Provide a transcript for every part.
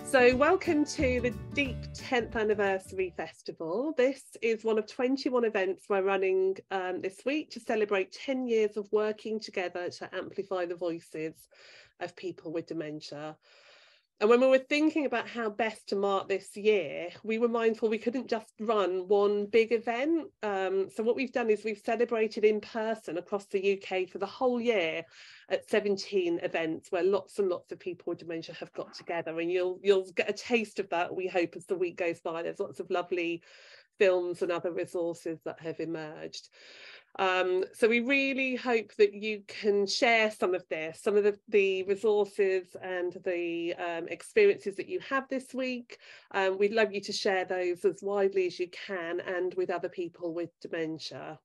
So welcome to the Deep 10th Anniversary Festival. This is one of 21 events we're running this week to celebrate 10 years of working together to amplify the voices of people with dementia. And when we were thinking about how best to mark this year, we were mindful we couldn't just run one big event. So what we've done is we've celebrated in person across the UK for the whole year at 17 events where lots and lots of people with dementia have got together. And you'll get a taste of that, we hope, as the week goes by. There's lots of lovely films and other resources that have emerged. So we really hope that you can share some of this, some of the resources and the experiences that you have this week. We'd love you to share those as widely as you can and with other people with dementia.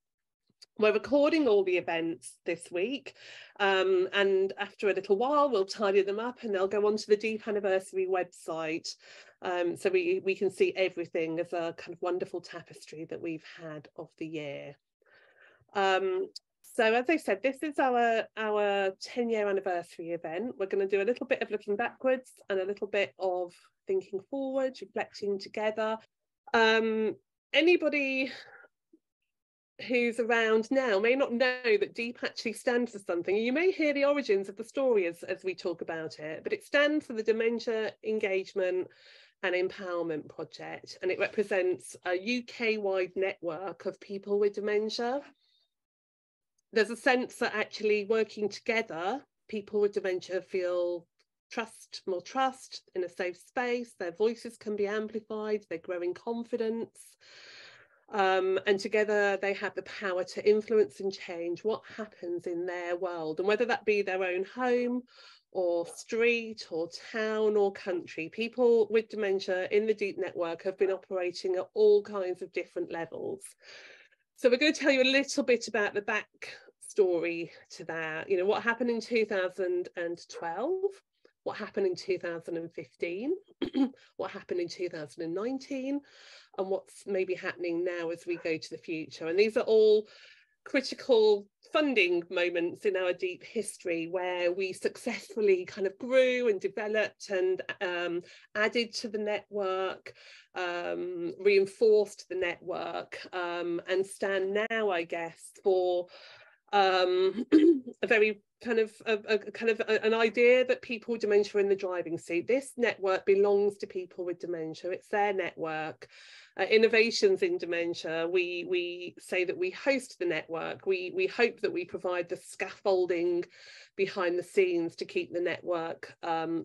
We're recording all the events this week, and after a little while we'll tidy them up and they'll go onto the Deep Anniversary website, so we can see everything as a kind of wonderful tapestry that we've had of the year. So as I said, this is our 10-year anniversary event. We're going to do a little bit of looking backwards and a little bit of thinking forward, reflecting together. Anybody who's around now may not know that DEEP actually stands for something. You may hear the origins of the story as we talk about it, but it stands for the Dementia Engagement and Empowerment Project, and it represents a UK-wide network of people with dementia. There's a sense that actually working together, people with dementia feel more trust in a safe space, their voices can be amplified, they grow in confidence, and together they have the power to influence and change what happens in their world, and whether that be their own home or street or town or country. People with dementia in the DEEP network have been operating at all kinds of different levels. So we're going to tell you a little bit about the backstory to that. You know, what happened in 2012, what happened in 2015, what happened in 2019, and what's maybe happening now as we go to the future. And these are all critical funding moments in our DEEP history where we successfully kind of grew and developed and added to the network, reinforced the network, and stand now, I guess, for a very kind of an idea that people with dementia are in the driving seat. This network belongs to people with dementia. It's their network. Innovations in dementia, we say that we host the network. We hope that we provide the scaffolding behind the scenes to keep the network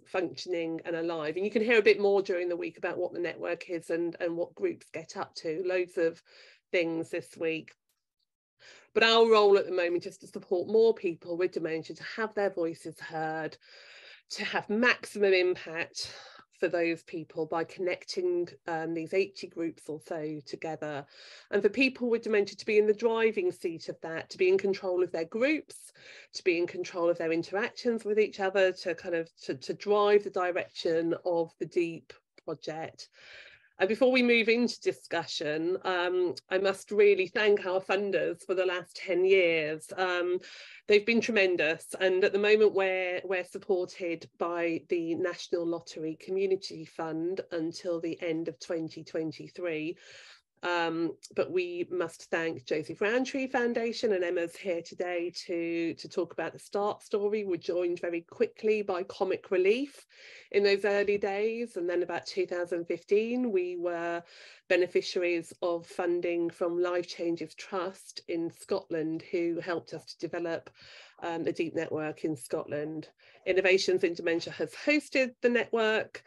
functioning and alive. And you can hear a bit more during the week about what the network is and what groups get up to. Loads of things this week. But our role at the moment is to support more people with dementia to have their voices heard, to have maximum impact for those people by connecting these 80 groups or so together, and for people with dementia to be in the driving seat of that, to be in control of their groups, to be in control of their interactions with each other, to kind of to drive the direction of the DEEP project. And before we move into discussion, I must really thank our funders for the last 10 years. They've been tremendous. And at the moment, we're supported by the National Lottery Community Fund until the end of 2023. But we must thank Joseph Rowntree Foundation, and Emma's here today to talk about the start story. We're joined very quickly by Comic Relief in those early days, and then about 2015 we were beneficiaries of funding from Life Changes Trust in Scotland, who helped us to develop the DEEP network in Scotland. Innovations in Dementia has hosted the network,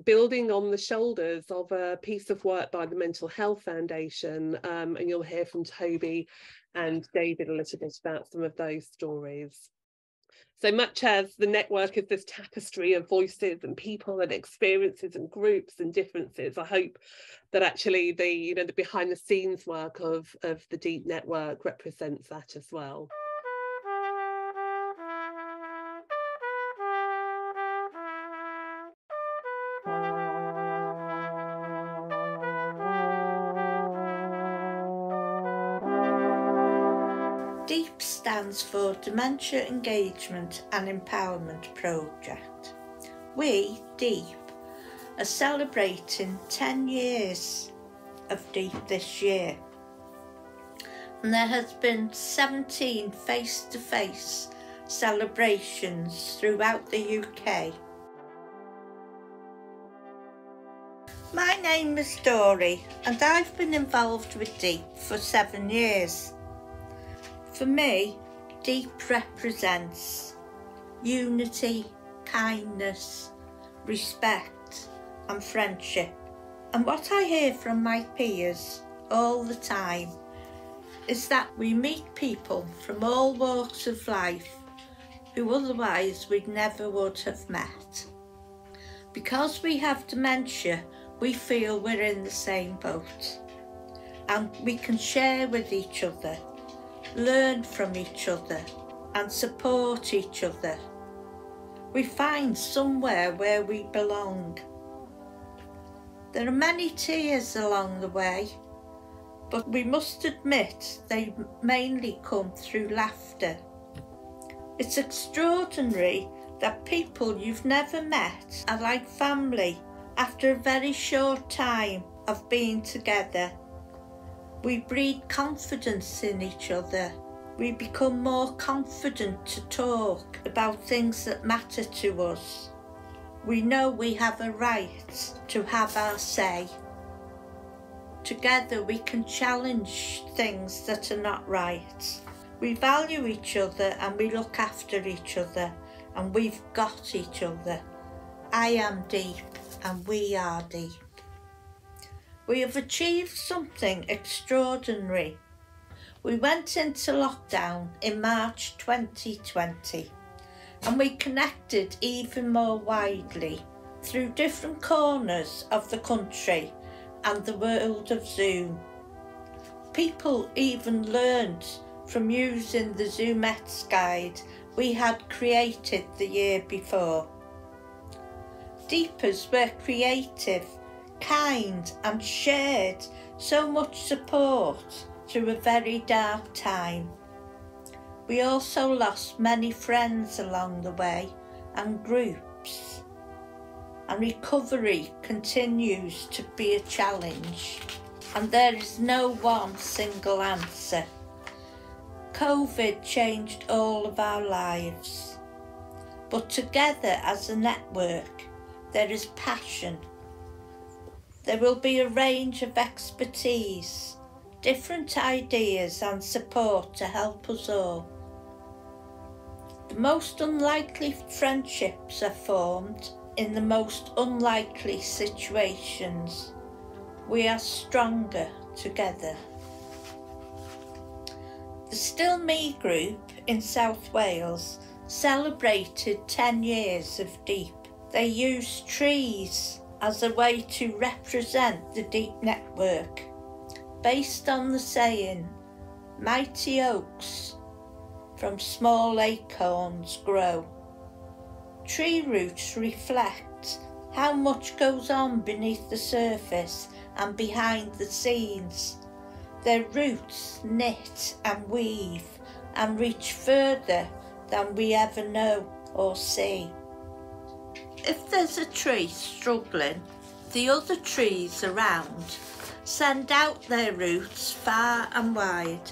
building on the shoulders of a piece of work by the Mental Health Foundation, and you'll hear from Toby and David a little bit about some of those stories. So much as the network is this tapestry of voices and people and experiences and groups and differences, I hope that actually the behind the scenes work of the DEEP network represents that as well. DEEP stands for Dementia Engagement and Empowerment Project. We, DEEP, are celebrating 10 years of Deep this year. And there has been 17 face-to-face celebrations throughout the UK. My name is Dory and I've been involved with Deep for 7 years. For me, Deep represents unity, kindness, respect and friendship. And what I hear from my peers all the time is that we meet people from all walks of life who otherwise we never would have met. Because we have dementia, we feel we're in the same boat and we can share with each other, learn from each other and support each other. We find somewhere where we belong. There are many tears along the way, but we must admit they mainly come through laughter. It's extraordinary that people you've never met are like family after a very short time of being together. We breed confidence in each other. We become more confident to talk about things that matter to us. We know we have a right to have our say. Together we can challenge things that are not right. We value each other and we look after each other, and we've got each other. I am Deep and we are Deep. We have achieved something extraordinary. We went into lockdown in March 2020 and we connected even more widely through different corners of the country and the world of Zoom. People even learned from using the Zoomettes guide we had created the year before. Deepers were creative, kind and shared so much support through a very dark time. We also lost many friends along the way and groups, and recovery continues to be a challenge, and there is no one single answer. COVID changed all of our lives, but together as a network there is passion. There will be a range of expertise, different ideas and support to help us all. The most unlikely friendships are formed in the most unlikely situations. We are stronger together. The Still Me group in South Wales celebrated 10 years of Deep. They used trees as a way to represent the Deep network, based on the saying, mighty oaks from small acorns grow. Tree roots reflect how much goes on beneath the surface and behind the scenes. Their roots knit and weave and reach further than we ever know or see. If there's a tree struggling, the other trees around send out their roots far and wide,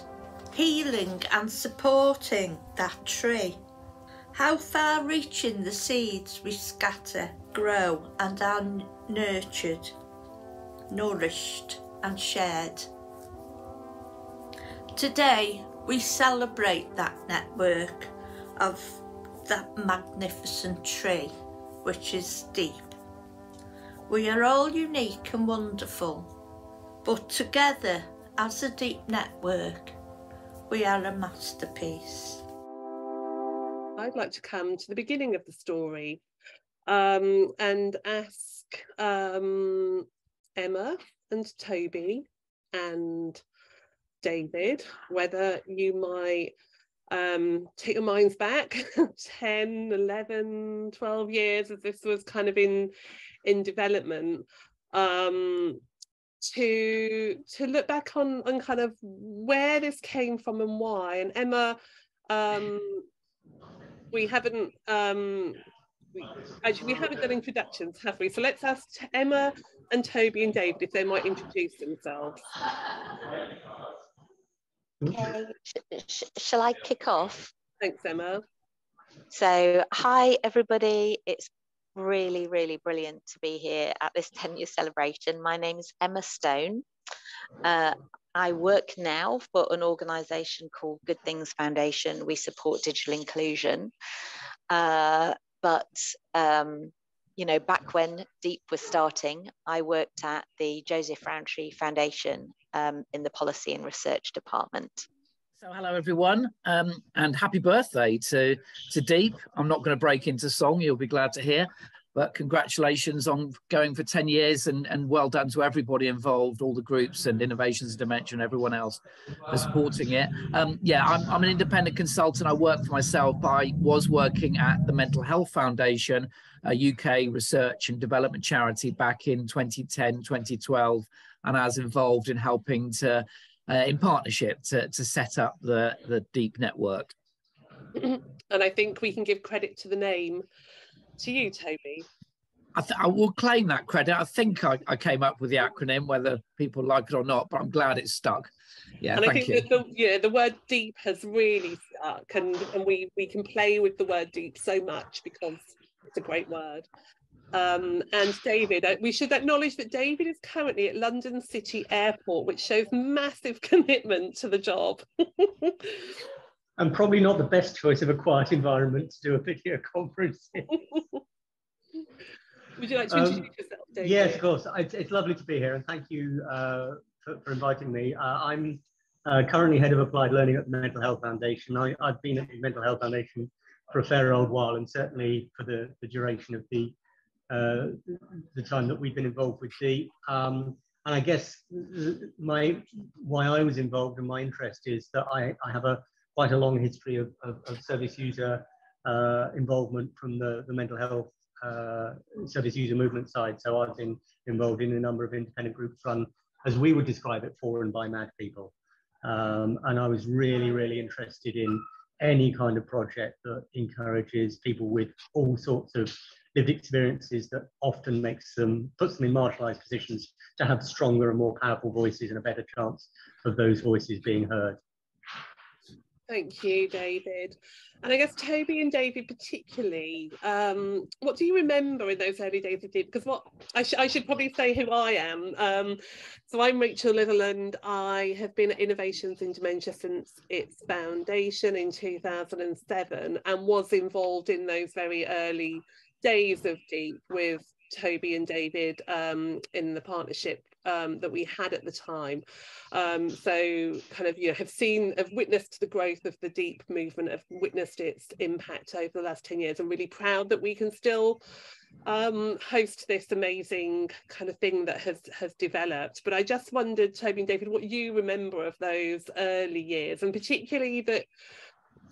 healing and supporting that tree. How far-reaching the seeds we scatter, grow and are nurtured, nourished and shared. Today we celebrate that network of that magnificent tree, which is Deep. We are all unique and wonderful, but together as a Deep network, we are a masterpiece. I'd like to come to the beginning of the story and ask Emma and Toby and David whether you might take your minds back 10, 11, 12 years as this was kind of in development, to look back on kind of where this came from and why. And Emma, we haven't Actually, we haven't done introductions, have we? So let's ask Emma and Toby and David if they might introduce themselves. Okay, shall I kick off? Thanks, Emma. So, hi everybody. It's really, really brilliant to be here at this 10-year celebration. My name is Emma Stone. I work now for an organisation called Good Things Foundation. We support digital inclusion. You know, back when DEEP was starting, I worked at the Joseph Rowntree Foundation in the Policy and Research Department. So hello everyone, and happy birthday to DEEP. I'm not going to break into song, you'll be glad to hear, but congratulations on going for 10 years and well done to everybody involved, all the groups and Innovations in Dementia and everyone else for supporting it. Yeah, I'm an independent consultant. I work for myself. I was working at the Mental Health Foundation, a UK research and development charity back in 2010, 2012, and I was involved in helping to in partnership to set up the DEEP network. And I think we can give credit to the name to you, Toby. I will claim that credit. I think I came up with the acronym, whether people like it or not, but I'm glad it's stuck. Yeah, and thank you. I think that the word DEEP has really stuck, and we can play with the word DEEP so much because it's a great word. And David, we should acknowledge that David is currently at London City Airport, which shows massive commitment to the job. And probably not the best choice of a quiet environment to do a video conference in. Would you like to introduce yourself, David? Yes, of course. It's lovely to be here, and thank you for inviting me. I'm currently head of applied learning at the Mental Health Foundation. I've been at the Mental Health Foundation for a fair old while, and certainly for the duration of the time that we've been involved with DEEP. And I guess why I was involved and my interest is that I have quite a long history of service user involvement from the mental health service user movement side. So I've been involved in a number of independent groups run, as we would describe it, for and by mad people. And I was really, really interested in any kind of project that encourages people with all sorts of lived experiences that often puts them in marginalized positions to have stronger and more powerful voices and a better chance of those voices being heard. Thank you, David. And I guess Toby and David particularly, what do you remember in those early days of DEEP? Because I should probably say who I am. So I'm Rachel Litherland. I have been at Innovations in Dementia since its foundation in 2007 and was involved in those very early days of DEEP with Toby and David in the partnership that we had at the time. So kind of, have witnessed the growth of the DEEP movement, have witnessed its impact over the last 10 years. I'm really proud that we can still host this amazing kind of thing that has developed. But I just wondered, Toby and David, what you remember of those early years, and particularly that,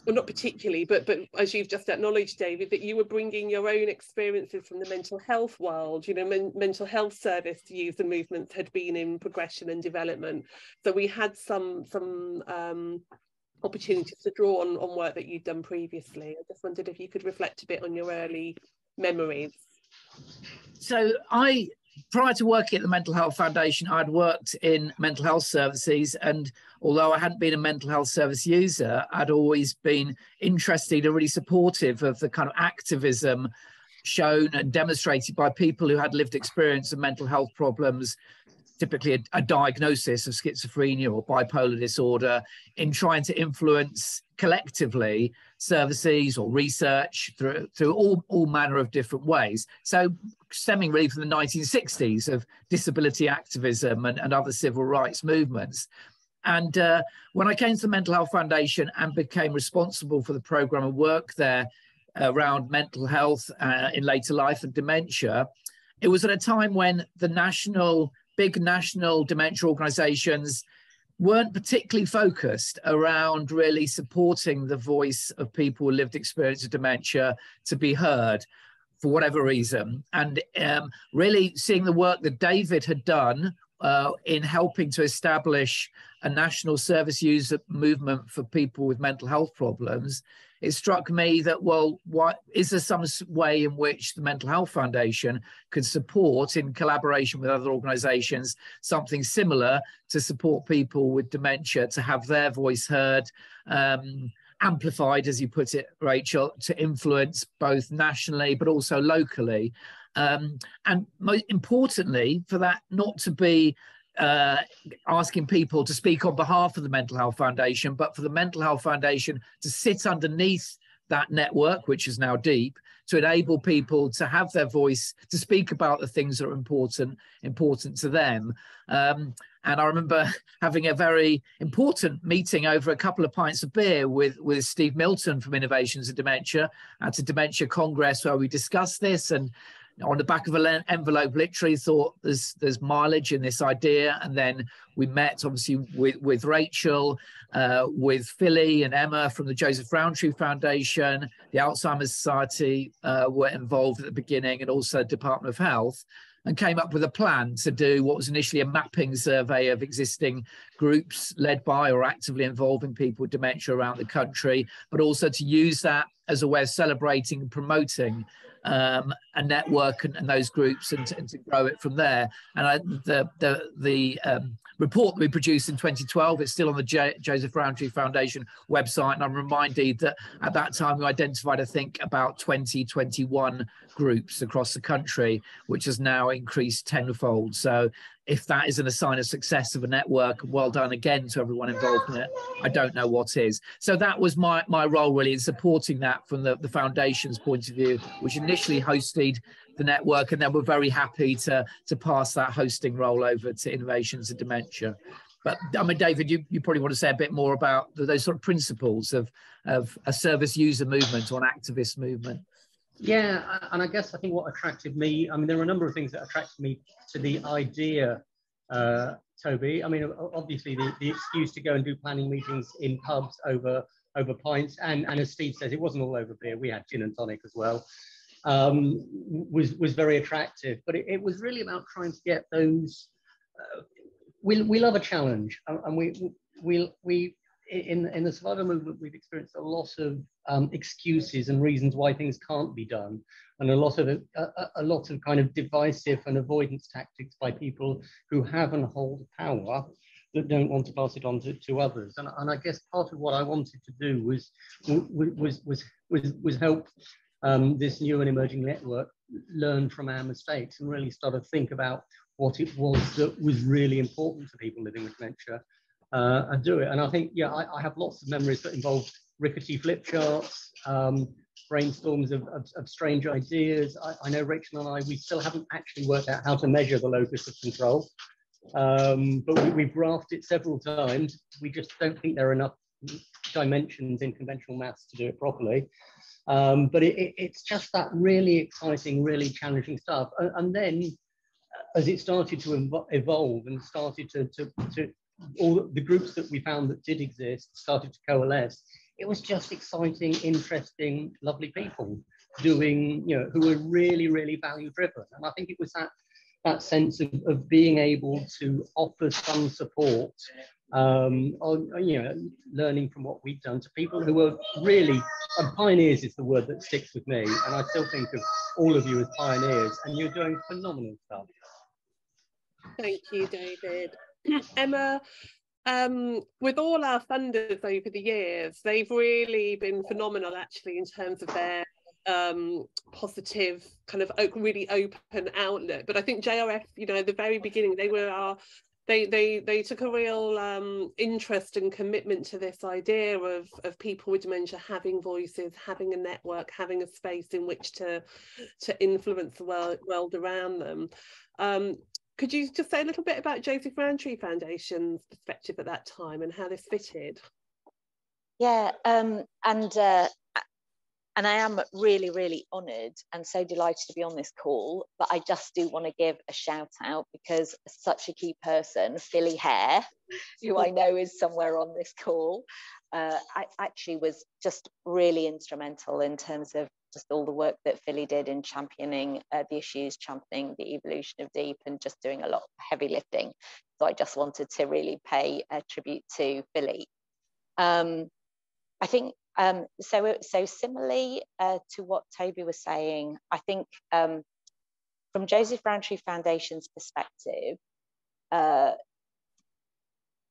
well, not particularly, but as you've just acknowledged, David, that you were bringing your own experiences from the mental health world. Mental health service user movements had been in progression and development, so we had some opportunities to draw on work that you'd done previously. I just wondered if you could reflect a bit on your early memories. So prior to working at the Mental Health Foundation, I'd worked in mental health services, and although I hadn't been a mental health service user, I'd always been interested and really supportive of the kind of activism shown and demonstrated by people who had lived experience of mental health problems, typically a diagnosis of schizophrenia or bipolar disorder, in trying to influence collectively services or research through all manner of different ways. So stemming really from the 1960s of disability activism and other civil rights movements. And when I came to the Mental Health Foundation and became responsible for the program of work there around mental health in later life and dementia, it was at a time when the big national dementia organizations weren't particularly focused around really supporting the voice of people with lived experience of dementia to be heard for whatever reason. And really seeing the work that David had done in helping to establish a national service user movement for people with mental health problems, it struck me that, well, what is there some way in which the Mental Health Foundation could support, in collaboration with other organisations, something similar to support people with dementia to have their voice heard, amplified, as you put it, Rachel, to influence both nationally but also locally. And most importantly, for that not to be asking people to speak on behalf of the Mental Health Foundation, but for the Mental Health Foundation to sit underneath that network, which is now deep, to enable people to have their voice, to speak about the things that are important to them. And I remember having a very important meeting over a couple of pints of beer with Steve Milton from Innovations in Dementia at a Dementia Congress, where we discussed this. And on the back of an envelope, literally thought there's mileage in this idea. And then we met, obviously, with Rachel, with Philly and Emma from the Joseph Rowntree Foundation, the Alzheimer's Society were involved at the beginning, and also the Department of Health, and came up with a plan to do what was initially a mapping survey of existing groups led by or actively involving people with dementia around the country, but also to use that as a way of celebrating and promoting a network and those groups, and to grow it from there. And the report that we produced in 2012, it's still on the Joseph Rowntree Foundation website, and I'm reminded that at that time we identified, I think, about 21 groups across the country, which has now increased tenfold. So if that isn't a sign of success of a network, well done again to everyone involved in it. I don't know what is. So that was my role, really, in supporting that from the foundation's point of view, which initially hosted the network, and then we're very happy to pass that hosting role over to Innovations in Dementia. But I mean, David, you probably want to say a bit more about those sort of principles of a service user movement or an activist movement. Yeah, and I guess I think what attracted me, I mean, there were a number of things that attracted me to the idea, Toby. I mean, obviously the excuse to go and do planning meetings in pubs over pints, and as Steve says, it wasn't all over beer. We had gin and tonic as well. Was very attractive, but it was really about trying to get those. We love a challenge, and we in the survivor movement, we've experienced a lot of excuses and reasons why things can't be done, and a lot of kind of divisive and avoidance tactics by people who have and hold power that don't want to pass it on to others. And I guess part of what I wanted to do was help this new and emerging network learn from our mistakes and really start to think about what it was that was really important to people living with dementia. And do it. And I think, yeah, I have lots of memories that involve rickety flip charts, brainstorms of strange ideas. I know Rachel and I, we still haven't actually worked out how to measure the locus of control, but we've graphed it several times. We just don't think there are enough dimensions in conventional maths to do it properly. But it's just that really exciting, really challenging stuff. And then as it started to evolve and started to all the groups that we found that did exist started to coalesce, it was just exciting, interesting, lovely people doing, you know, who were really, really value driven. And I think it was that sense of being able to offer some support on, you know, learning from what we've done to people who were really, pioneers is the word that sticks with me. And I still think of all of you as pioneers, and you're doing phenomenal stuff. Thank you, David. Emma, with all our funders over the years, they've really been phenomenal, actually, in terms of their positive kind of really open outlook. But I think JRF, you know, at the very beginning, they took a real interest and commitment to this idea of people with dementia having voices, having a network, having a space in which to influence the world around them. Could you just say a little bit about Joseph Rowntree Foundation's perspective at that time and how this fitted? Yeah, and I am really, really honoured and so delighted to be on this call, but I just do want to give a shout out because such a key person, Philly Hare, who I know is somewhere on this call, I actually was just really instrumental in terms of just all the work that Philly did in championing the issues, championing the evolution of DEEP, and just doing a lot of heavy lifting. So I just wanted to really pay a tribute to Philly. I think, so similarly to what Toby was saying, I think from Joseph Rowntree Foundation's perspective,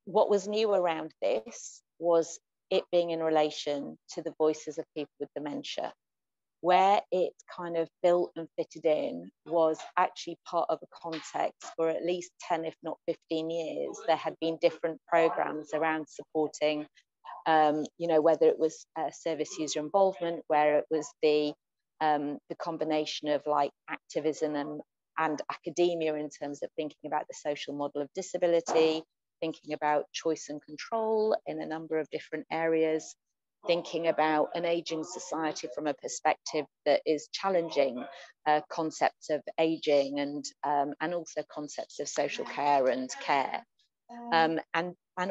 what was new around this was it being in relation to the voices of people with dementia. Where it kind of built and fitted in was actually part of a context for at least 10, if not 15 years. There had been different programs around supporting, you know, whether it was service user involvement, where it was the combination of like activism and academia in terms of thinking about the social model of disability, thinking about choice and control in a number of different areas, thinking about an aging society from a perspective that is challenging concepts of aging and also concepts of social care and care. And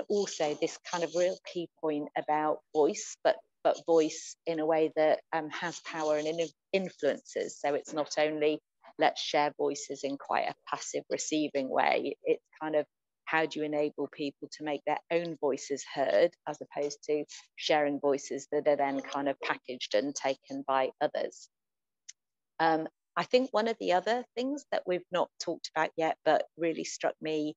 also this kind of real key point about voice, but voice in a way that has power and influences. So it's not only let's share voices in quite a passive receiving way, it's kind of how do you enable people to make their own voices heard, as opposed to sharing voices that are then kind of packaged and taken by others. I think one of the other things that we've not talked about yet, but really struck me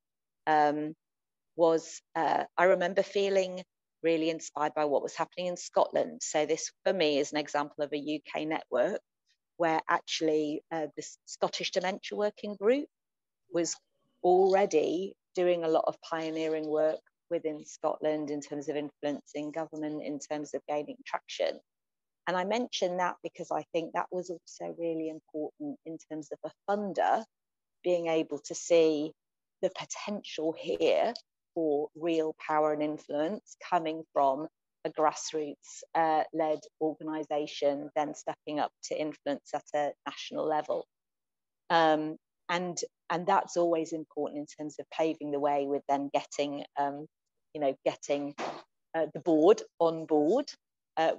was I remember feeling really inspired by what was happening in Scotland. So this for me is an example of a UK network where actually the Scottish Dementia Working Group was already doing a lot of pioneering work within Scotland in terms of influencing government, in terms of gaining traction. And I mention that because I think that was also really important in terms of a funder being able to see the potential here for real power and influence coming from a grassroots led organisation, then stepping up to influence at a national level. And that's always important in terms of paving the way with then getting, you know, getting the board on board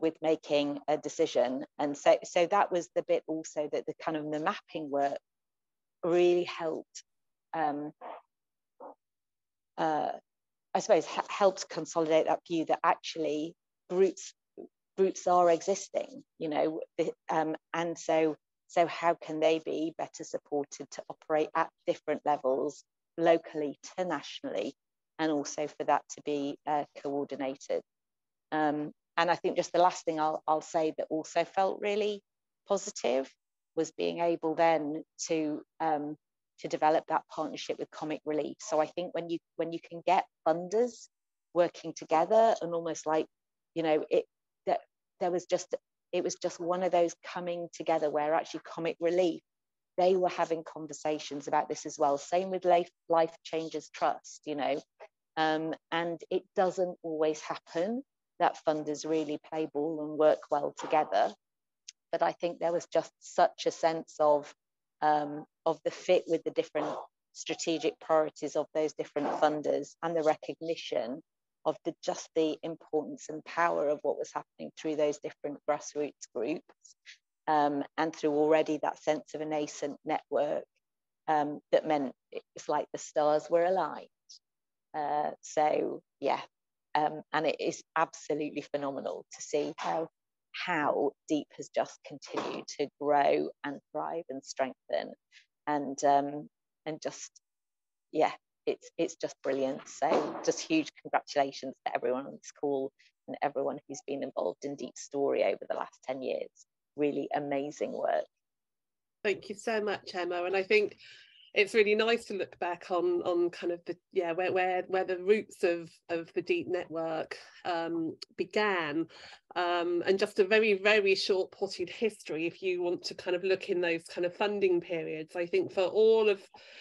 with making a decision. And so that was the bit also that the kind of the mapping work really helped, I suppose, helped consolidate that view that actually groups are existing, you know, and so how can they be better supported to operate at different levels, locally to nationally, and also for that to be coordinated. And I think just the last thing I'll say that also felt really positive was being able then to develop that partnership with Comic Relief. So I think when you can get funders working together and almost like, you know, it was just one of those coming together where actually Comic Relief, they were having conversations about this as well. Same with Life Changes Trust, you know, and it doesn't always happen that funders really play ball and work well together. But I think there was just such a sense of the fit with the different strategic priorities of those different funders and the recognition of just the importance and power of what was happening through those different grassroots groups, and through already that sense of a nascent network that meant it's like the stars were aligned. So yeah, and it is absolutely phenomenal to see how DEEP has just continued to grow and thrive and strengthen, and just yeah, it's just brilliant. So just huge congratulations to everyone on this call and everyone who's been involved in DEEP's story over the last 10 years. Really amazing work. Thank you so much, Emma. And I think it's really nice to look back on kind of the where the roots of the DEEP network began, and just a very, very short potted history if you want to kind of look in those kind of funding periods. I think for all of,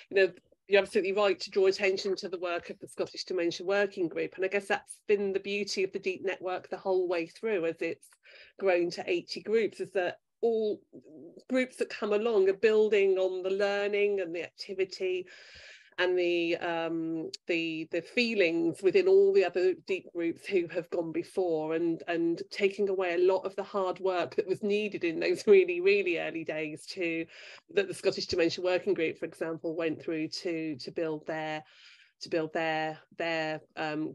you know, you're absolutely right to draw attention to the work of the Scottish Dementia Working Group, and I guess that's been the beauty of the DEEP network the whole way through as it's grown to 80 groups, is that all groups that come along are building on the learning and the activity and the feelings within all the other deep groups who have gone before, and taking away a lot of the hard work that was needed in those really, really early days that the Scottish Dementia Working Group, for example, went through to build their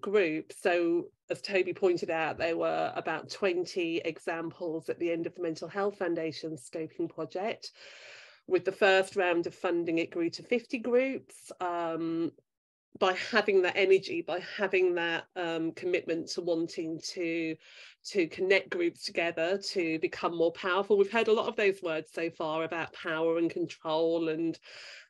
group. So as Toby pointed out, there were about 20 examples at the end of the Mental Health Foundation scoping project. With the first round of funding, it grew to 50 groups. By having that energy, by having that commitment to wanting to connect groups together to become more powerful. We've heard a lot of those words so far about power and control, and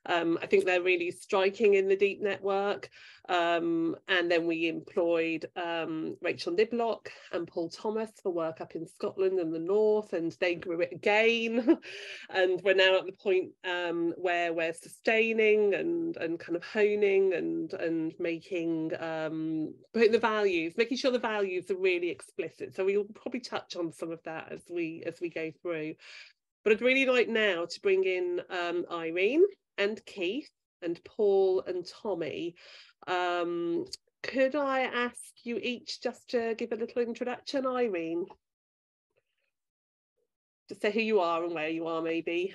I think they're really striking in the Deep network. And then we employed Rachel Niblock and Paul Thomas for work up in Scotland and the north, and they grew it again. And we're now at the point where we're sustaining and kind of honing and making putting the values, making sure the values are really explicit. So we'll probably touch on some of that as we go through. But I'd really like now to bring in Irene and Keith and Paul and Tommy. Could I ask you each just to give a little introduction? Irene, just say who you are and where you are, maybe.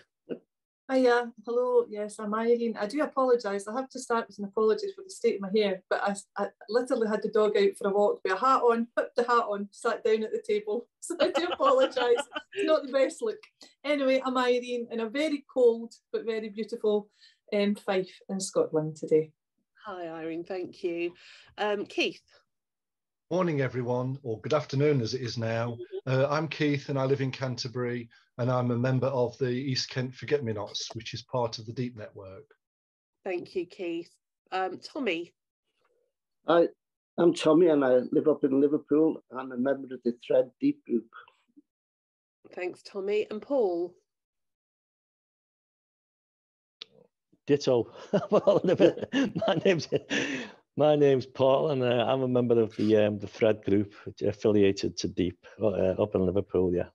Hiya, hello, yes, I'm Irene. I do apologise. I have to start with an apology for the state of my hair, but I literally had the dog out for a walk with a hat on, whipped the hat on, sat down at the table. So I do apologise. It's not the best look. Anyway, I'm Irene in a very cold but very beautiful Fife in Scotland today. Hi, Irene, thank you. Keith. Morning, everyone, or good afternoon as it is now. I'm Keith and I live in Canterbury, and I'm a member of the East Kent Forget-Me-Nots, which is part of the Deep network. Thank you, Keith. Tommy. Hi, I'm Tommy and I live up in Liverpool. I'm a member of the Thread Deep group. Thanks, Tommy. And Paul. Ditto. My name's Paul, and I'm a member of the Thread group, which is affiliated to Deep up in Liverpool. Yeah.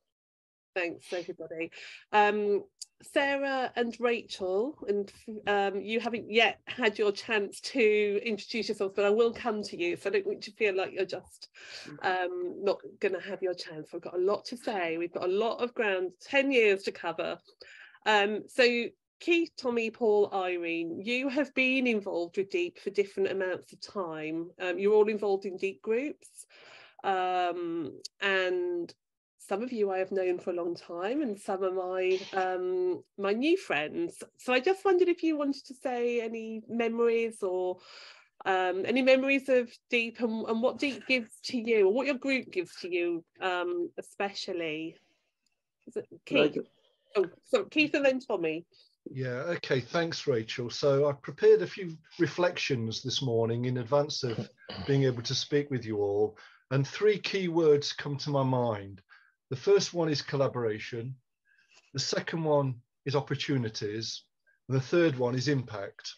Thanks, everybody. Sarah and Rachel, and you haven't yet had your chance to introduce yourselves, but I will come to you, so I don't want you to feel like you're just not going to have your chance. We've got a lot to say. We've got a lot of ground, 10 years to cover. So Keith, Tommy, Paul, Irene, you have been involved with Deep for different amounts of time. You're all involved in Deep groups, and some of you I have known for a long time, and some are my new friends. So I just wondered if you wanted to say any memories or any memories of Deep and what Deep gives to you, or what your group gives to you, especially. Is it Keith? Oh, so Keith and then Tommy. Yeah, okay, thanks, Rachel. So I prepared a few reflections this morning in advance of being able to speak with you all, and 3 key words come to my mind. The first one is collaboration, the second one is opportunities, and the third one is impact.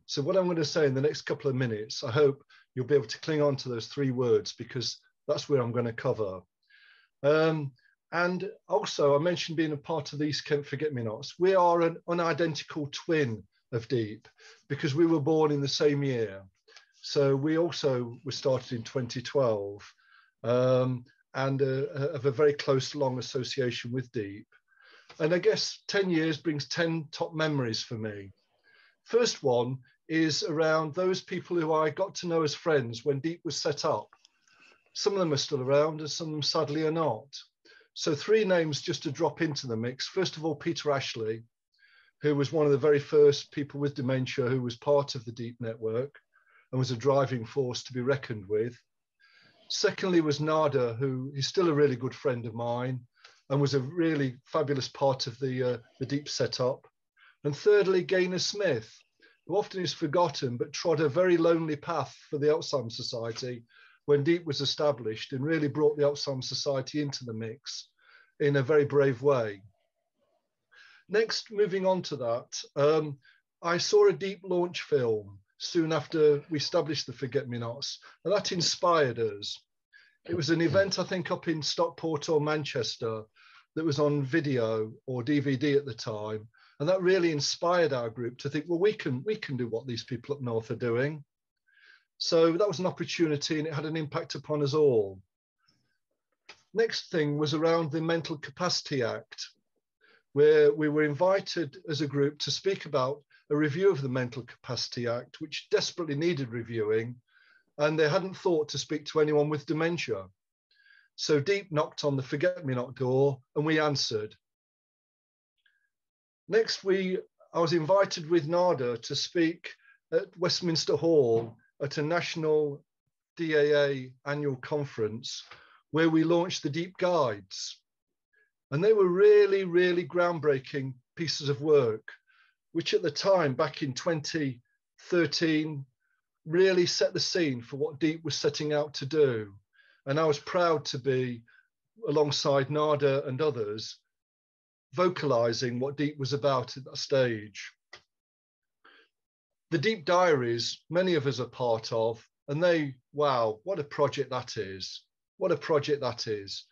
So what I'm going to say in the next couple of minutes, I hope you'll be able to cling on to those 3 words, because that's where I'm going to cover. And also, I mentioned being a part of the East Kent Forget-Me-Nots. We are an unidentical twin of Deep because we were born in the same year. So we also were started in 2012 and have a very close, long association with Deep. And I guess 10 years brings 10 top memories for me. First one is around those people who I got to know as friends when Deep was set up. Some of them are still around and some of them sadly are not. So 3 names just to drop into the mix. First of all, Peter Ashley, who was one of the very first people with dementia who was part of the Deep network and was a driving force to be reckoned with. Secondly was Nada, who is still a really good friend of mine and was a really fabulous part of the Deep setup. And thirdly, Gaynor Smith, who often is forgotten but trod a very lonely path for the Alzheimer's Society when Deep was established, and really brought the Alzheimer's Society into the mix in a very brave way. Next, moving on to that, I saw a Deep launch film soon after we established the Forget-Me-Nots, and that inspired us. It was an event, I think, up in Stockport or Manchester that was on video or DVD at the time, And that really inspired our group to think, well, we can do what these people up north are doing. So that was an opportunity, and it had an impact upon us all. Next thing was around the Mental Capacity Act, where we were invited as a group to speak about a review of the Mental Capacity Act, which desperately needed reviewing, and they hadn't thought to speak to anyone with dementia. So Deep knocked on the forget-me-not door, and we answered. Next, I was invited with Nada to speak at Westminster Hall at a national DAA annual conference where we launched the Deep Guides. And they were really, really groundbreaking pieces of work, which at the time, back in 2013, really set the scene for what Deep was setting out to do. And I was proud to be, alongside Nada and others, vocalizing what Deep was about at that stage. The Deep Diaries, many of us are part of, and wow, what a project that is. What a project that is.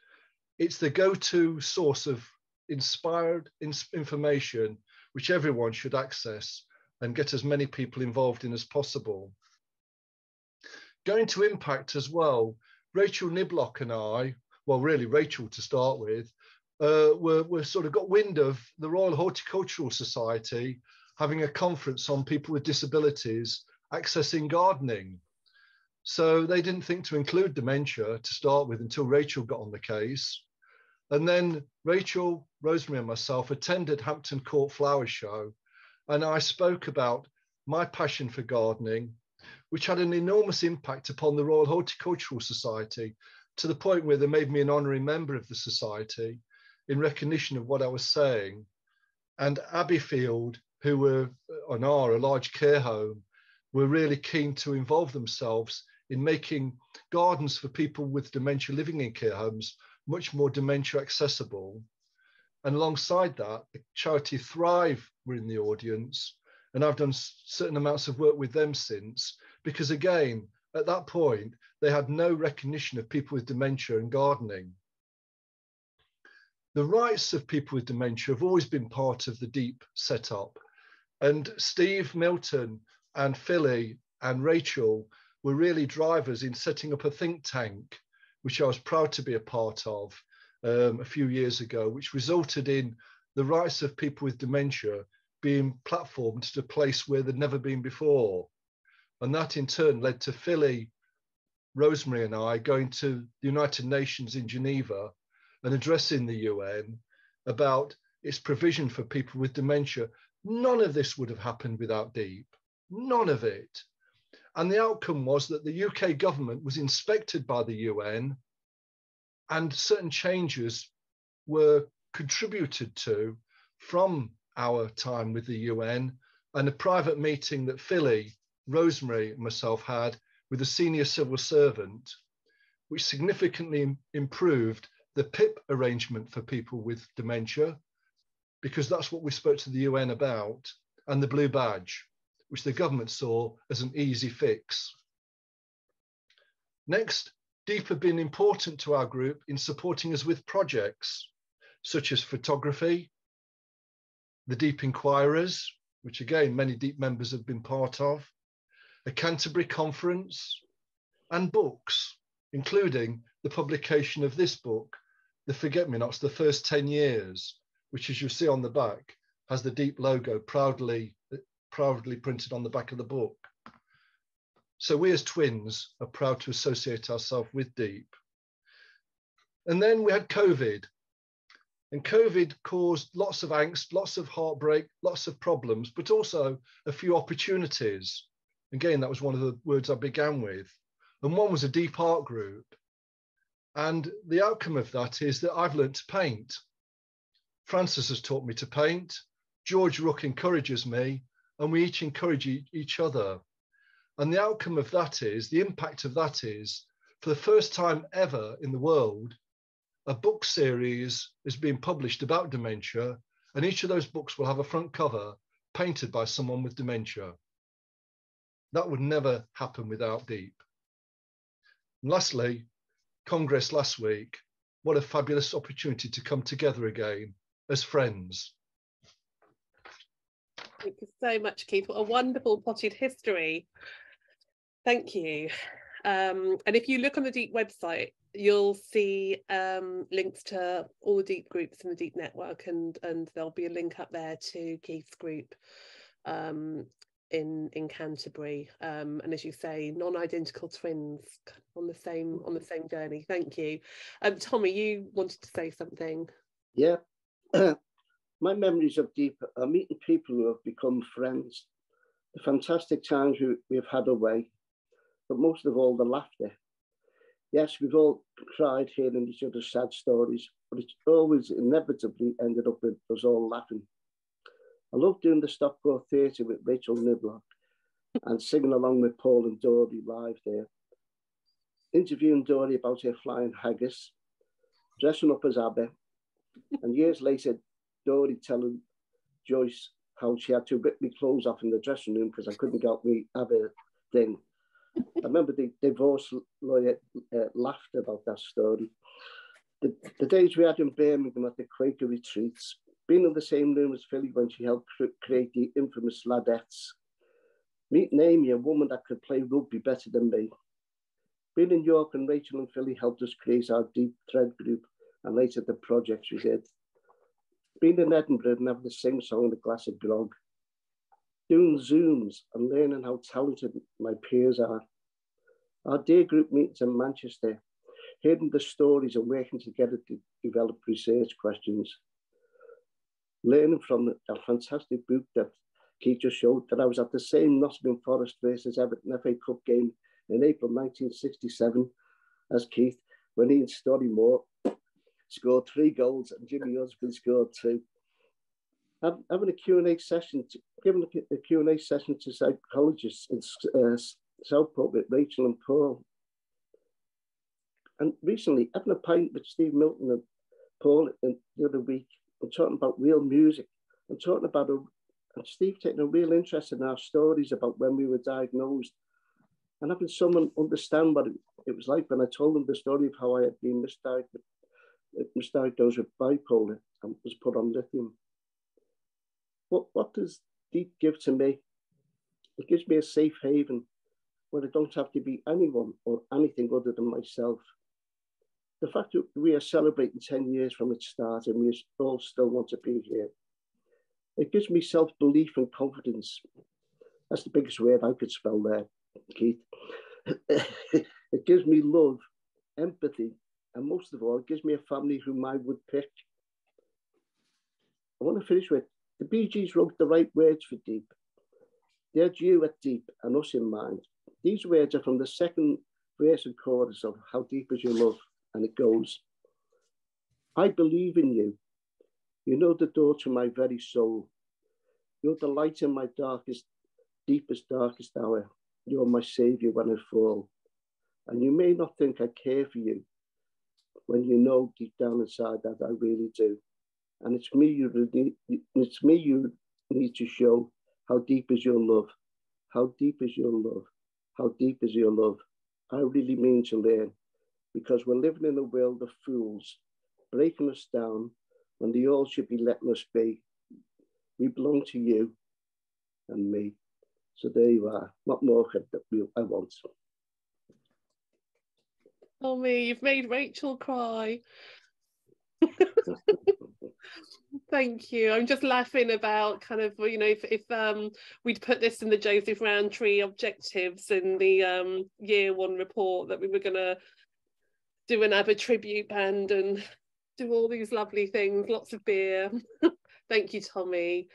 It's the go-to source of inspired information which everyone should access and get as many people involved in as possible. Going to impact as well, Rachel Niblock and I, well, really Rachel to start with, were sort of got wind of the Royal Horticultural Society having a conference on people with disabilities accessing gardening. So they didn't think to include dementia to start with until Rachel got on the case. And then Rachel, Rosemary and myself attended Hampton Court Flower Show, and I spoke about my passion for gardening, which had an enormous impact upon the Royal Horticultural Society, to the point where they made me an honorary member of the society in recognition of what I was saying. And Abbeyfield, who are a large care home, were really keen to involve themselves in making gardens for people with dementia living in care homes much more dementia accessible. And alongside that, the charity Thrive were in the audience, and I've done certain amounts of work with them since, because again, at that point, they had no recognition of people with dementia and gardening. The rights of people with dementia have always been part of the Deep setup. And Steve Milton and Philly and Rachel were really drivers in setting up a think tank, which I was proud to be a part of a few years ago, which resulted in the rights of people with dementia being platformed to a place where they'd never been before. And that in turn led to Philly, Rosemary and I going to the United Nations in Geneva and addressing the UN about its provision for people with dementia. None of this would have happened without Deep, none of it. And the outcome was that the UK government was inspected by the UN, and certain changes were contributed to from our time with the UN, and a private meeting that Philly, Rosemary and myself had with a senior civil servant, which significantly improved the PIP arrangement for people with dementia, because that's what we spoke to the UN about, and the blue badge, which the government saw as an easy fix. Next, Deep have been important to our group in supporting us with projects such as photography, the Deep Inquirers, which again, many Deep members have been part of, a Canterbury conference, and books, including the publication of this book, The Forget-Me-Nots, the First 10 Years, which, as you see on the back, has the Deep logo proudly printed on the back of the book. So we as twins are proud to associate ourselves with Deep. And then we had COVID. And COVID caused lots of angst, lots of heartbreak, lots of problems, but also a few opportunities. Again, that was one of the words I began with. And one was a Deep art group. And the outcome of that is that I've learned to paint. Francis has taught me to paint. George Rook encourages me, and we each encourage each other. And the outcome of that is, the impact of that is, for the first time ever in the world, a book series is being published about dementia, and each of those books will have a front cover painted by someone with dementia. That would never happen without Deep. And lastly, Congress last week, what a fabulous opportunity to come together again as friends. Thank you so much, Keith. What a wonderful potted history. Thank you. And if you look on the Deep website, you'll see links to all the Deep groups in the Deep network, and there'll be a link up there to Keith's group in Canterbury. And as you say, non-identical twins on the same journey. Thank you. Tommy, you wanted to say something. Yeah. My memories of Deep are meeting people who have become friends, the fantastic times we've had away, but most of all, the laughter. Yes, we've all cried hearing each other's sad stories, but it's always inevitably ended up with us all laughing. I love doing the Stockport Theatre with Rachel Niblock and singing along with Paul and Dory live there, interviewing Dory about her flying haggis, dressing up as ABBA, and years later, Dory telling Joyce how she had to rip my clothes off in the dressing room because I couldn't get me ABBA thing. I remember the divorce lawyer laughed about that story. The days we had in Birmingham at the Quaker retreats, being in the same room as Philly when she helped create the infamous Ladettes, meeting Amy, a woman that could play rugby better than me. Being in York and Rachel and Philly helped us create our Deep Thread group and later the projects we did. Being in Edinburgh and having to sing song and a glass of grog. Doing Zooms and learning how talented my peers are. Our dear group meetings in Manchester, hearing the stories and working together to develop research questions. Learning from a fantastic book that Keith just showed, that I was at the same Nottingham Forest versus Everton FA Cup game in April 1967 as Keith, when Ian Storymore scored 3 goals and Jimmy Husband scored 2. Having a Q&A session, giving a Q&A session to psychologists in Southport with Rachel and Paul. And recently, having a pint with Steve Milton and Paul the other week, and talking about real music, and talking about and Steve taking a real interest in our stories about when we were diagnosed, and having someone understand what it was like when I told them the story of how I had been misdiagnosed with bipolar and was put on lithium. What does Deep give to me? It gives me a safe haven where I don't have to be anyone or anything other than myself. The fact that we are celebrating 10 years from its start and we all still want to be here, it gives me self-belief and confidence. That's the biggest word I could spell there, Keith. It gives me love, empathy, and most of all, it gives me a family whom I would pick. I want to finish with, the Bee Gees wrote the right words for Deep. They had you at Deep and us in mind. These words are from the second verse and chorus of How Deep Is Your Love, and it goes, I believe in you. You know the door to my very soul. You're the light in my darkest, deepest, darkest hour. You're my saviour when I fall. And you may not think I care for you when you know deep down inside that I really do. And it's me you need to show how deep is your love. How deep is your love? How deep is your love? I really mean to learn, because we're living in a world of fools, breaking us down when they all should be letting us be. We belong to you and me. So there you are. What more could I want? Oh me, you've made Rachel cry. Thank you. I'm just laughing about kind of, you know, if we'd put this in the Joseph Rowntree objectives in the year 1 report, that we were going to do an ABBA tribute band and do all these lovely things, lots of beer. Thank you, Tommy.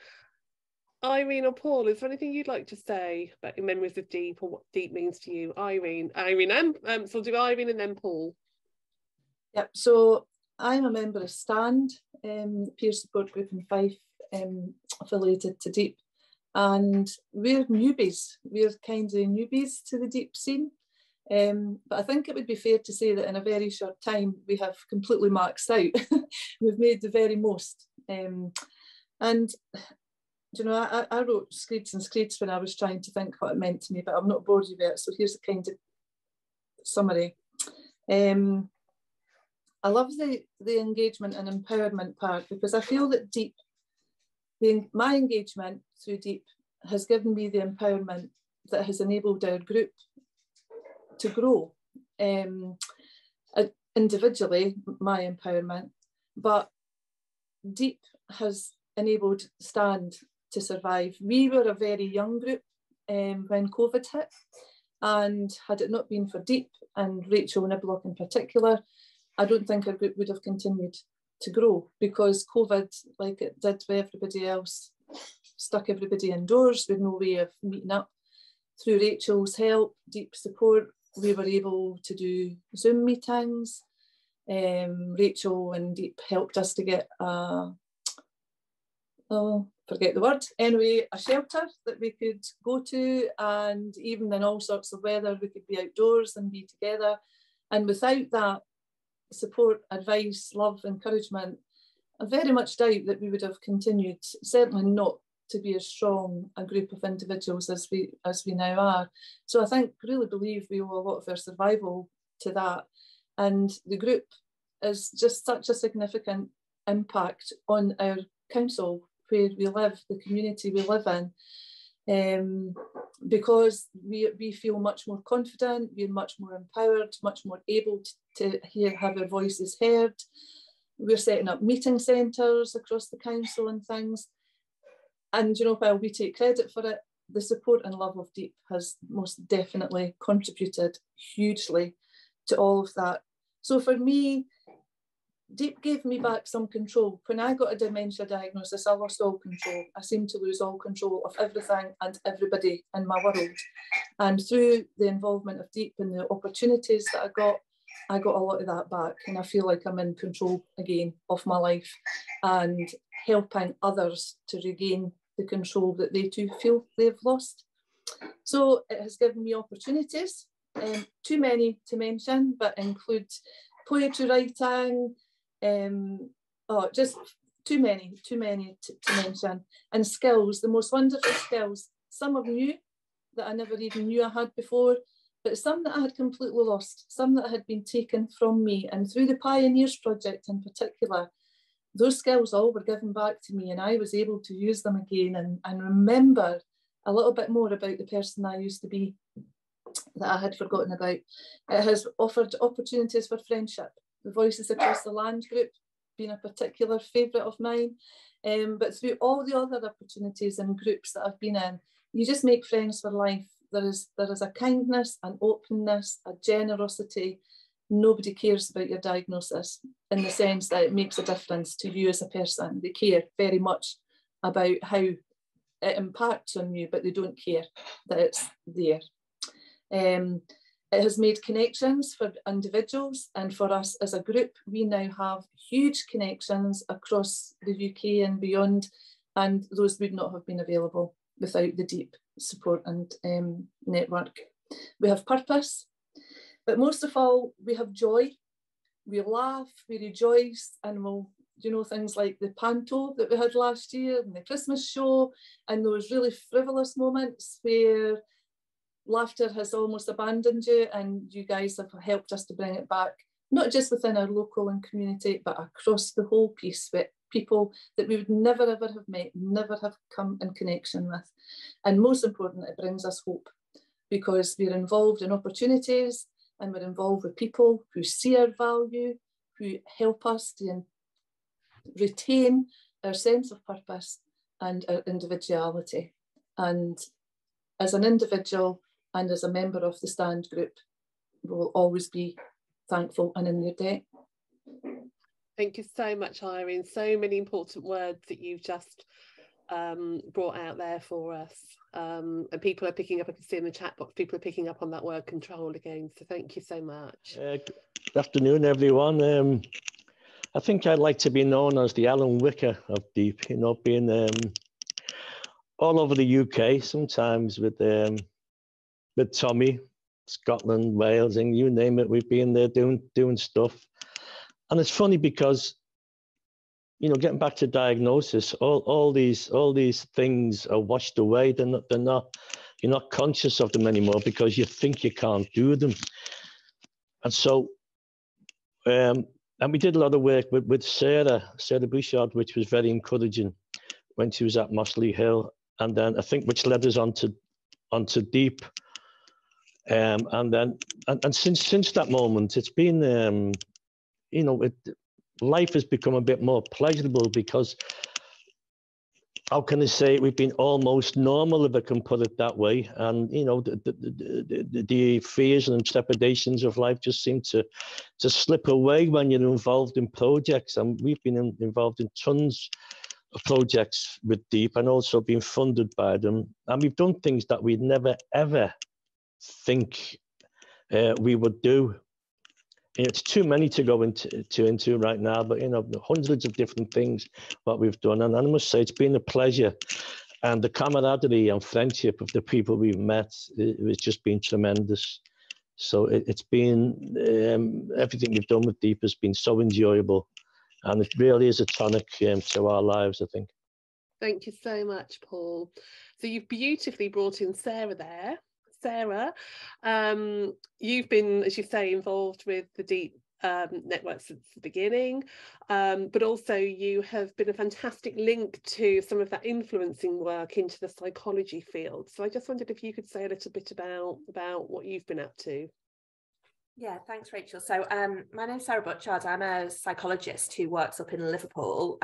Irene or Paul, is there anything you'd like to say about your memories of Deep or what Deep means to you? Irene, and so do Irene and then Paul. Yep, so I'm a member of STAND, peer support group in Fife, affiliated to Deep, and we're newbies. We're kind of newbies to the Deep scene, but I think it would be fair to say that in a very short time we have completely maxed out. We've made the very most, and you know, I wrote screeds and screeds when I was trying to think what it meant to me, but I'm not bored of it, so here's a kind of summary. I love the engagement and empowerment part, because I feel that Deep, my engagement through DEEP has given me the empowerment that has enabled our group to grow. Individually, my empowerment, but DEEP has enabled Stand to survive. We were a very young group when COVID hit, and had it not been for DEEP and Rachel Niblock in particular, I don't think our group would have continued to grow, because COVID, like it did with everybody else, stuck everybody indoors with no way of meeting up. Through Rachel's help, DEEP support, we were able to do Zoom meetings. Rachel and DEEP helped us to get forget the word, anyway, a shelter that we could go to, and even in all sorts of weather we could be outdoors and be together. And without that support, advice, love, encouragement, I very much doubt that we would have continued, certainly not to be as strong a group of individuals as we now are. So I really believe we owe a lot of our survival to that. And the group is just such a significant impact on our council, where we live, the community we live in, because we feel much more confident, we're much more empowered, much more able to have our voices heard. We're setting up meeting centres across the council and things. And, you know, while we take credit for it, the support and love of DEEP has most definitely contributed hugely to all of that. So for me, DEEP gave me back some control. When I got a dementia diagnosis, I lost all control. I seemed to lose all control of everything and everybody in my world. And through the involvement of DEEP and the opportunities that I got a lot of that back. And I feel like I'm in control again of my life and helping others to regain the control that they too feel they've lost. So it has given me opportunities, too many to mention, but include poetry writing, just too many to mention, and skills, the most wonderful skills, some of new that I never even knew I had before, but some that I had completely lost, some that had been taken from me. And through the Pioneers Project in particular, those skills all were given back to me, and I was able to use them again and remember a little bit more about the person I used to be that I had forgotten about. It has offered opportunities for friendship. The Voices Across the Land group being a particular favourite of mine, but through all the other opportunities and groups that I've been in, you just make friends for life. There is a kindness, an openness, a generosity. Nobody cares about your diagnosis in the sense that it makes a difference to you as a person. They care very much about how it impacts on you, but they don't care that it's there. It has made connections for individuals, and for us as a group, we now have huge connections across the UK and beyond, and those would not have been available without the DEEP support and network. We have purpose, but most of all, we have joy. We laugh, we rejoice, and we'll, you know, things like the panto that we had last year and the Christmas show, and those really frivolous moments where laughter has almost abandoned you, and you guys have helped us to bring it back, not just within our local and community, but across the whole piece with people that we would never ever have met, never have come in connection with. And most important, it brings us hope, because we're involved in opportunities and we're involved with people who see our value, who help us to retain our sense of purpose and our individuality. And as an individual and as a member of the Stand group, we will always be thankful and in your debt. Thank you so much, Irene. So many important words that you've just brought out there for us. And people are picking up, I can see in the chat box, people are picking up on that word control again. So thank you so much. Good afternoon, everyone. I think I'd like to be known as the Alan Wicker of DEEP, you know, being all over the UK, sometimes with Tommy, Scotland, Wales, and you name it, we've been there doing stuff. And it's funny because, you know, getting back to diagnosis, all these things are washed away. They're not, you're not conscious of them anymore because you think you can't do them. And so, and we did a lot of work with Sarah Bouchard, which was very encouraging. when she was at Mossley Hill, and then I think which led us onto Deep. And since that moment, it's been life has become a bit more pleasurable, because how can I say it? We've been almost normal, if I can put it that way. And the fears and trepidations of life just seem to slip away when you're involved in projects. And we've been involved in tons of projects with Deep, and also been funded by them. And we've done things that we'd never ever think we would do. It's too many to go into right now, but hundreds of different things what we've done, and I must say it's been a pleasure, and the camaraderie and friendship of the people we've met, it's just been tremendous. So it's been everything we've done with Deep has been so enjoyable, and it really is a tonic to our lives, I think. Thank you so much, Paul. So you've beautifully brought in Sarah there. Sarah, you've been, as you say, involved with the Deep network since the beginning, but also you have been a fantastic link to some of that influencing work into the psychology field. So I just wondered if you could say a little bit about what you've been up to. Yeah, thanks, Rachel. So my name's Sarah Butchard. I'm a psychologist who works up in Liverpool.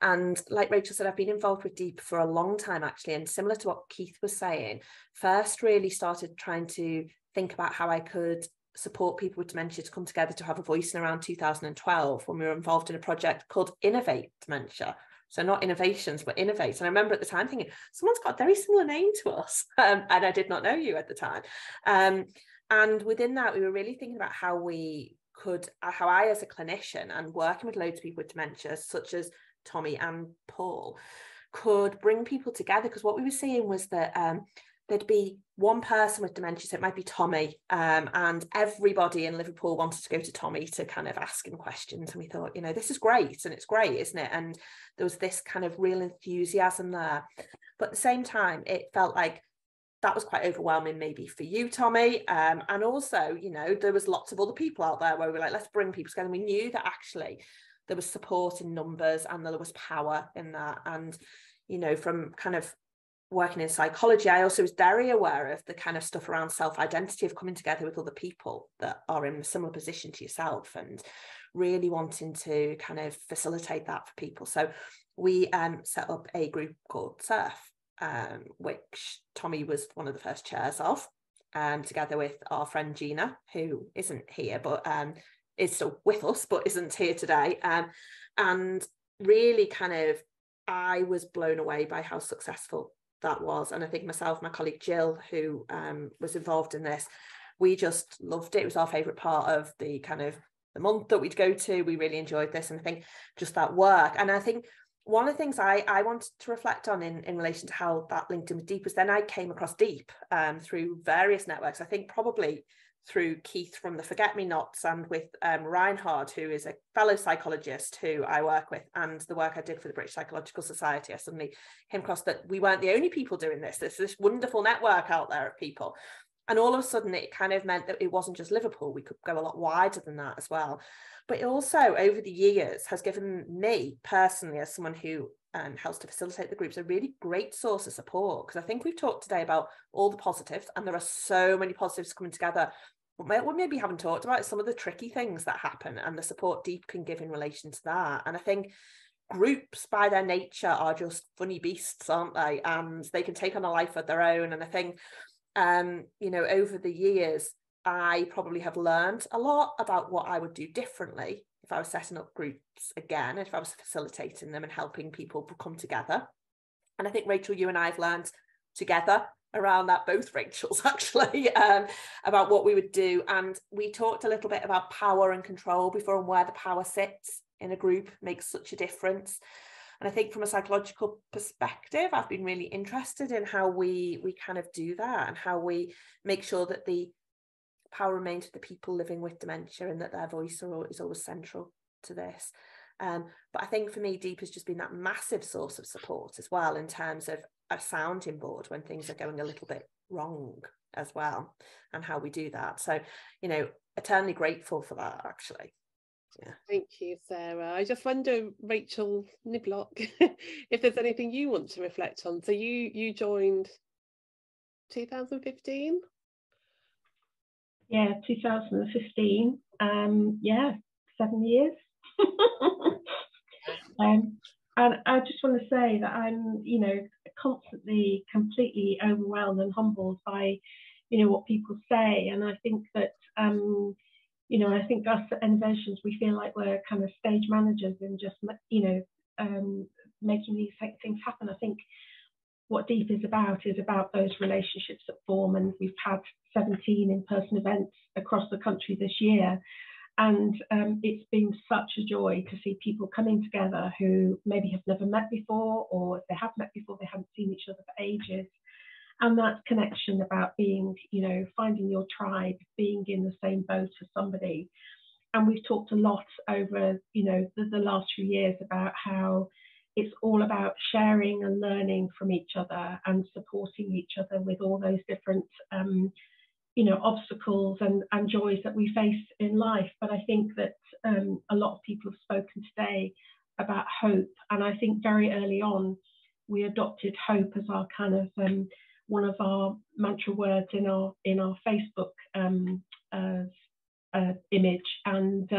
And like Rachel said, I've been involved with Deep for a long time, actually. And similar to what Keith was saying, first really started trying to think about how I could support people with dementia to come together to have a voice in around 2012, when we were involved in a project called Innovate Dementia. So not innovations, but innovate. And I remember at the time thinking, someone's got a very similar name to us. And I did not know you at the time. And within that, we were really thinking about how I, as a clinician and working with loads of people with dementia, such as Tommy and Paul, could bring people together. Because what we were seeing was that there'd be one person with dementia, so it might be Tommy, and everybody in Liverpool wanted to go to Tommy to kind of ask him questions. And we thought, this is great, and it's great, isn't it? And there was this kind of real enthusiasm there. But at the same time, it felt like that was quite overwhelming maybe for you, Tommy. And also, there was lots of other people out there where we were like, let's bring people together. And we knew that actually there was support in numbers and there was power in that. And, from kind of working in psychology, I also was very aware of the kind of stuff around self-identity, of coming together with other people that are in a similar position to yourself, and really wanting to kind of facilitate that for people. So we set up a group called Surf, which Tommy was one of the first chairs of, together with our friend Gina, who isn't here, but is still with us, but isn't here today. And really kind of, I was blown away by how successful that was. And I think myself, my colleague Jill, who was involved in this, we just loved it. It was our favourite part of the kind of the month that we'd go to. We really enjoyed this. And I think just that work. And I think one of the things I wanted to reflect on in relation to how that linked in with Deep was then I came across Deep through various networks. I think probably through Keith from the Forget Me Nots, and with Reinhard, who is a fellow psychologist who I work with, and the work I did for the British Psychological Society. I suddenly came across that we weren't the only people doing this. There's this wonderful network out there of people. And all of a sudden it kind of meant that it wasn't just Liverpool. We could go a lot wider than that as well. But it also, over the years, has given me personally, as someone who helps to facilitate the groups, a really great source of support. Because I think we've talked today about all the positives, and there are so many positives coming together. What we maybe haven't talked about is some of the tricky things that happen and the support Deep can give in relation to that. And I think groups by their nature are just funny beasts, aren't they? And they can take on a life of their own. And I think, over the years, I probably have learned a lot about what I would do differently if I was setting up groups again, if I was facilitating them and helping people come together. And I think, Rachel, you and I have learned together around that, both Rachels actually, about what we would do. And we talked a little bit about power and control before, and where the power sits in a group makes such a difference. And I think from a psychological perspective, I've been really interested in how we kind of do that, and how we make sure that the power remains with the people living with dementia, and that their voice is always central to this. But I think for me, Deep has just been that massive source of support as well, in terms of a sounding board when things are going a little bit wrong as well, and how we do that. So, eternally grateful for that, actually. Yeah. Thank you, Sarah. I just wonder, Rachel Niblock, if there's anything you want to reflect on. So you joined 2015? Yeah, 2015. Yeah, 7 years. And I just want to say that I'm, constantly, completely overwhelmed and humbled by, what people say. And I think that, I think us at Innovations, we feel like we're kind of stage managers and just, making these things happen. I think what Deep is about those relationships that form. And we've had 17 in-person events across the country this year. And it's been such a joy to see people coming together who maybe have never met before, or if they have met before, they haven't seen each other for ages. And that connection about being, finding your tribe, being in the same boat as somebody. And we've talked a lot over, the last few years about how it's all about sharing and learning from each other and supporting each other with all those different obstacles and joys that we face in life. But I think that a lot of people have spoken today about hope. And I think very early on, we adopted hope as our kind of one of our mantra words in our Facebook image. And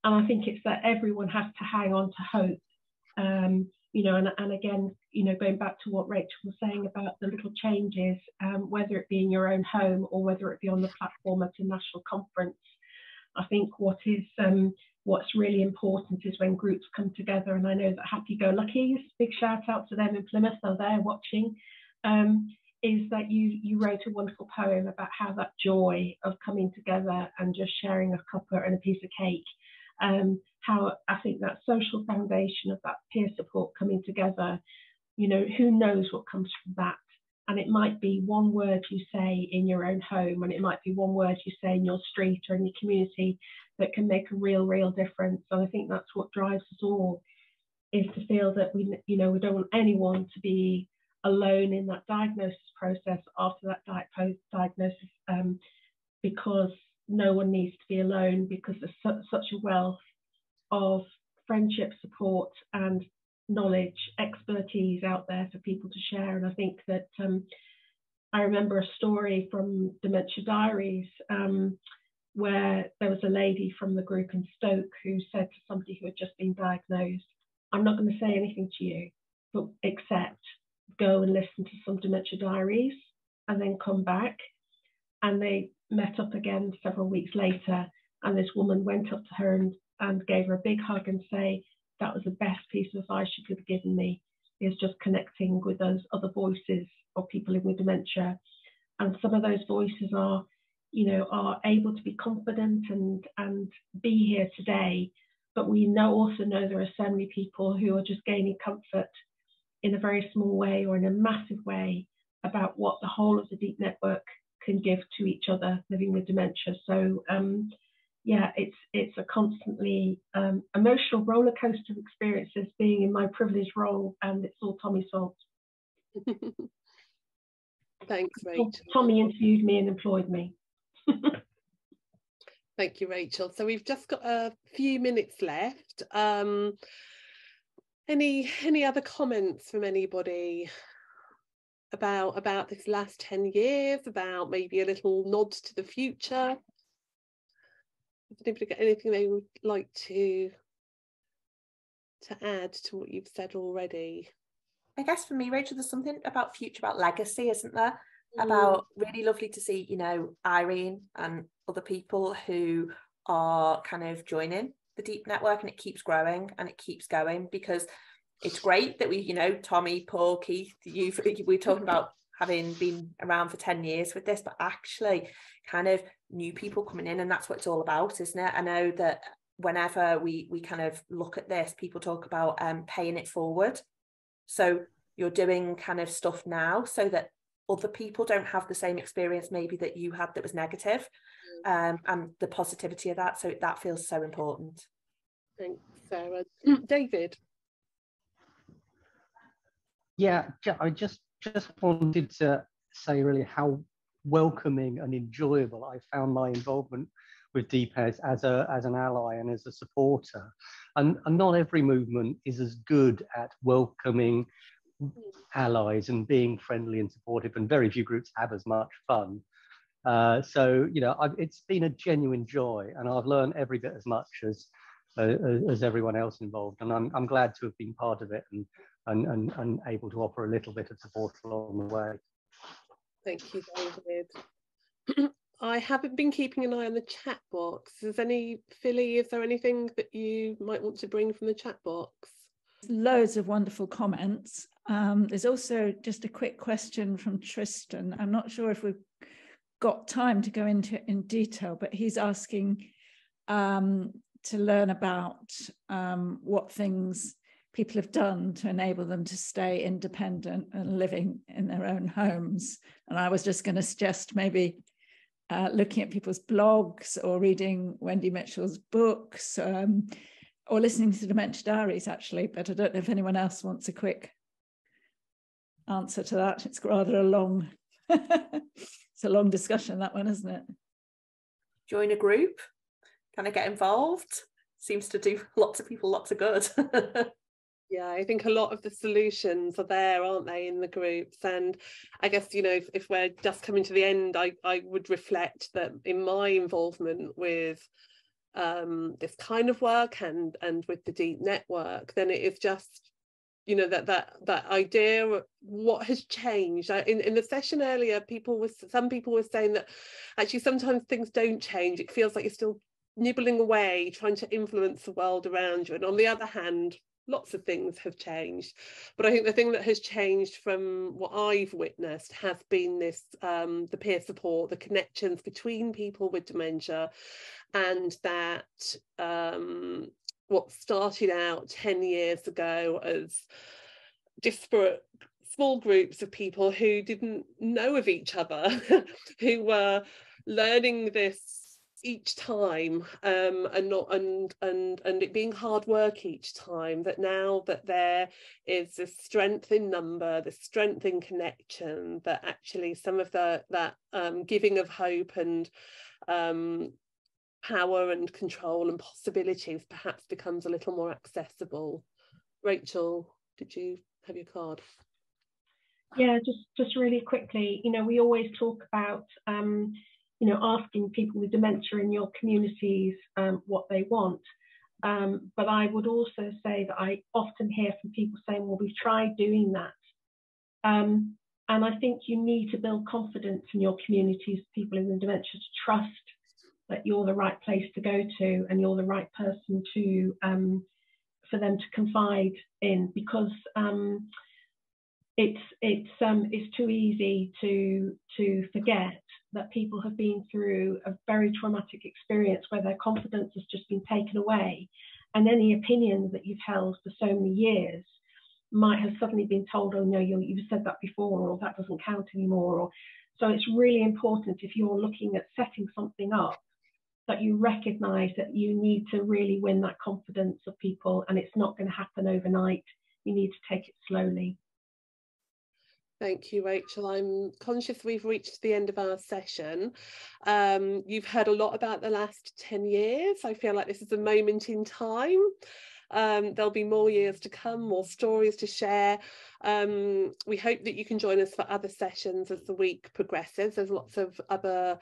I think it's that everyone has to hang on to hope. And again, going back to what Rachel was saying about the little changes, whether it be in your own home or whether it be on the platform at a national conference, I think what's really important is when groups come together, and I know that Happy Go Luckies, big shout out to them in Plymouth, they're there watching, is that you wrote a wonderful poem about how that joy of coming together and just sharing a cuppa and a piece of cake, how I think that social foundation of that peer support coming together, who knows what comes from that. And it might be one word you say in your own home, and it might be one word you say in your street or in your community that can make a real difference. And I think that's what drives us all, is to feel that we don't want anyone to be alone in that diagnosis process after that diagnosis, because no one needs to be alone, because there's such a wealth of friendship, support and knowledge, expertise out there for people to share. And I think that I remember a story from Dementia Diaries where there was a lady from the group in Stoke who said to somebody who had just been diagnosed, "I'm not going to say anything to you, but except go and listen to some Dementia Diaries and then come back." And they met up again several weeks later, and this woman went up to her and gave her a big hug and say, "That was the best piece of advice you could have given me, is just connecting with those other voices of people living with dementia." And some of those voices are able to be confident and be here today. But we also know there are so many people who are just gaining comfort in a very small way or in a massive way about what the whole of the Deep Network can give to each other living with dementia. So it's a constantly emotional roller coaster of experiences being in my privileged role, and it's all Tommy's fault. Thanks, Rachel. Tommy interviewed me and employed me. Thank you, Rachel. So we've just got a few minutes left. Any other comments from anybody about this last 10 years, about maybe a little nod to the future? Has anybody got anything they would like to add to what you've said already? I guess for me, Rachel, there's something about future, about legacy, isn't there? About really lovely to see, Irene and other people who are kind of joining the Deep Network, and it keeps growing and it keeps going, because it's great that we, Tommy, Paul, Keith, we're talking about having been around for 10 years with this, but actually kind of new people coming in, and that's what it's all about, isn't it? I know that whenever we kind of look at this, people talk about paying it forward. So you're doing kind of stuff now so that other people don't have the same experience maybe that you had that was negative, and the positivity of that. So that feels so important. Thanks, Sarah. David? Yeah, I just wanted to say really how welcoming and enjoyable I found my involvement with DEEP as an ally and as a supporter. And not every movement is as good at welcoming allies and being friendly and supportive, and very few groups have as much fun. So, you know, it's been a genuine joy, and I've learned every bit as much as everyone else involved. And I'm glad to have been part of it and able to offer a little bit of support along the way. Thank you, David. I haven't been keeping an eye on the chat box. Is there anything that you might want to bring from the chat box? Loads of wonderful comments. There's also just a quick question from Tristan. I'm not sure if we've got time to go into it in detail, but he's asking to learn about what things people have done to enable them to stay independent and living in their own homes. And I was just going to suggest maybe looking at people's blogs or reading Wendy Mitchell's books or listening to Dementia Diaries, actually, but I don't know if anyone else wants a quick answer to that. It's rather a long, it's a long discussion, that one, isn't it? Join a group, kind of get involved. Seems to do lots of people lots of good. Yeah, I think a lot of the solutions are there, aren't they, in the groups? And I guess, you know, if we're just coming to the end, I would reflect that in my involvement with this kind of work and with the DEEP network, then it is just, you know, that idea of what has changed. In the session earlier, some people were saying that actually sometimes things don't change. It feels like you're still nibbling away, trying to influence the world around you. And on the other hand, lots of things have changed. But I think the thing that has changed from what I've witnessed has been this, the peer support, the connections between people with dementia, and that what started out 10 years ago as disparate small groups of people who didn't know of each other, who were learning this each time, and it being hard work each time, that now that there is this strength in number, the strength in connection, that actually some of that giving of hope and power and control and possibilities perhaps becomes a little more accessible. Rachel, did you have your card? Yeah, just really quickly, you know, we always talk about you know, asking people with dementia in your communities what they want. But I would also say that I often hear from people saying, well, we've tried doing that. And I think you need to build confidence in your communities, people in the dementia, to trust that you're the right place to go to and you're the right person to for them to confide in, because it's too easy to forget that people have been through a very traumatic experience where their confidence has just been taken away, and any opinions that you've held for so many years might have suddenly been told, oh no, you've said that before, or that doesn't count anymore. Or so it's really important, if you're looking at setting something up, that you recognise that you need to really win that confidence of people, and it's not going to happen overnight. You need to take it slowly. Thank you, Rachel. I'm conscious we've reached the end of our session. You've heard a lot about the last 10 years. I feel like this is a moment in time. There'll be more years to come, more stories to share. We hope that you can join us for other sessions as the week progresses. There's lots of other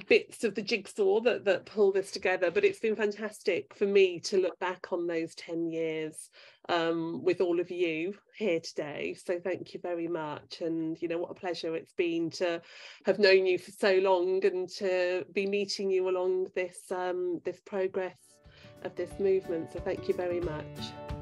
bits of the jigsaw that pull this together, but it's been fantastic for me to look back on those 10 years with all of you here today. So thank you very much. And you know, what a pleasure it's been to have known you for so long and to be meeting you along this this progress of this movement. So thank you very much.